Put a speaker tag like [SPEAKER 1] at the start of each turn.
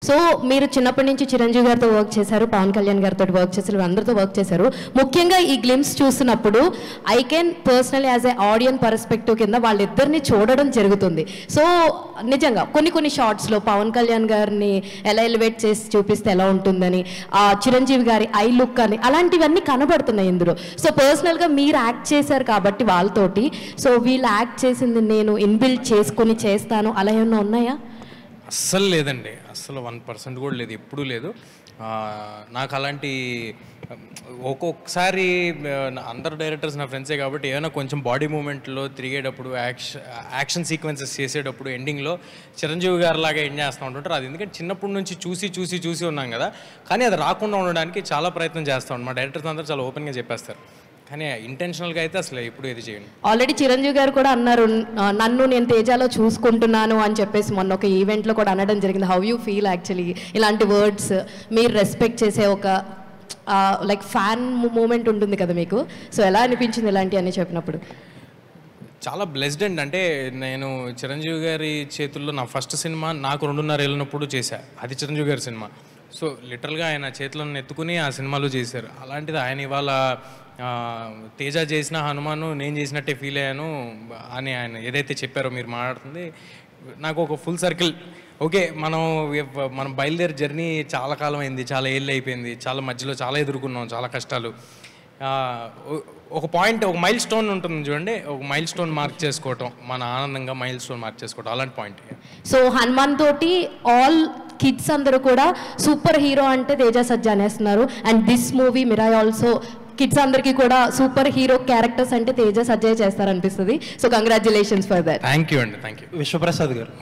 [SPEAKER 1] So మీరు చిన్నప్పటి నుంచి చిరంజీవి గారితో వర్క్ చేశారు, పవన్ కళ్యాణ్ గారితో వర్క్ చేశారు, అందరితో వర్క్ చేశారు. ముఖ్యంగా ఈ గ్లిమ్స్ చూసినప్పుడు I can personally as a audience perspective కింద వాళ్ళిద్దరిని చూడడం జరుగుతుంది. సో నిజంగా కొన్ని షార్ట్స్లో పవన్ కళ్యాణ్ గారిని ఎలా ఎలివేట్ చేసి చూపిస్తే ఎలా ఉంటుందని, చిరంజీవి గారి ఐ లుక్ అని అలాంటివన్నీ కనబడుతున్నాయి ఇందులో. సో పర్సనల్గా మీరు యాక్ట్ చేశారు కాబట్టి వాళ్ళతోటి, సో వీళ్ళు యాక్ట్ చేసింది నేను ఇన్బిల్డ్ చేసుకొని చేస్తాను అలా ఏమన్నా ఉన్నాయా?
[SPEAKER 2] అస్సలు లేదండి, అస్సలు 1% కూడా లేదు, ఎప్పుడూ లేదు. నాకు అలాంటి ఒక్కొక్కసారి అందరు డైరెక్టర్స్ నా ఫ్రెండ్సే కాబట్టి ఏమైనా కొంచెం బాడీ మూమెంట్లో తిరిగేటప్పుడు యాక్షన్ సీక్వెన్సెస్ చేసేటప్పుడు ఎండింగ్లో చిరంజీవి గారు లాగా ఎండ్ చేస్తూ ఉంటుంటారు. అది ఎందుకంటే చిన్నప్పటి నుంచి చూసి ఉన్నాం కదా, కానీ అది రాకుండా ఉండడానికి చాలా ప్రయత్నం చేస్తూ ఉంటాం. మా డైరెక్టర్స్ అందరూ చాలా ఓపెన్గా చెప్పేస్తారు, కానీ ఇంటెన్షనల్గా అయితే అసలు ఎప్పుడు ఏది చేయండి.
[SPEAKER 1] ఆల్రెడీ చిరంజీవి గారు కూడా అన్నారు, నన్ను నేను తేజాలో చూసుకుంటున్నాను అని చెప్పేసి మొన్న ఒక ఈవెంట్లో కూడా అనడం జరిగింది. హౌ యూ ఫీల్ యాక్చువల్లీ ఇలాంటి వర్డ్స్, మీరు రెస్పెక్ట్ చేసే ఒక లైక్ ఫ్యాన్ మూమెంట్ ఉంటుంది కదా మీకు, సో ఎలా అనిపించింది ఇలాంటివన్నీ చెప్పినప్పుడు?
[SPEAKER 2] చాలా బ్లెస్డ్ అండి. అంటే నేను చిరంజీవి గారి చేతుల్లో నా ఫస్ట్ సినిమా నాకు 2.5 ఏళ్ళనప్పుడు చేశా, అది చిరంజీవి గారి సినిమా. సో లిటరల్గా ఆయన చేతులను ఎత్తుకుని ఆ సినిమాలో చేశారు. అలాంటిది ఆయన ఇవాళ తేజ చేసిన హనుమాను నేను చేసినట్టే ఫీల్ అయ్యాను అని ఆయన ఏదైతే చెప్పారో మీరు మాట్లాడుతుంది, నాకు ఒక ఫుల్ సర్కిల్. ఓకే, మనం బయలుదేరి జర్నీ చాలా కాలం అయింది, చాలా ఏళ్ళు అయిపోయింది, చాలా మధ్యలో చాలా ఎదుర్కొన్నాం, చాలా కష్టాలు. ఒక పాయింట్, ఒక మైల్ స్టోన్ ఉంటుంది చూడండి, ఒక మైల్ స్టోన్ మార్క్ చేసుకోవటం, మన ఆనందంగా మైల్ స్టోన్ మార్క్ చేసుకోవటం, అలాంటి పాయింట్.
[SPEAKER 1] సో హనుమాన్ తోటి ఆల్ కిడ్స్ అందరూ కూడా సూపర్ హీరో అంటే తేజ సజ్జా అనేస్తున్నారు. And this movie Mirai also kids అందరికీ కూడా సూపర్ హీరో క్యారెక్టర్స్ అంటే తేజ సజ్జా చేస్తారనిపిస్తుంది. So congratulations for that.
[SPEAKER 2] Thank you అండి, థ్యాంక్ యూ.
[SPEAKER 3] విశ్వప్రసాద్ గారు.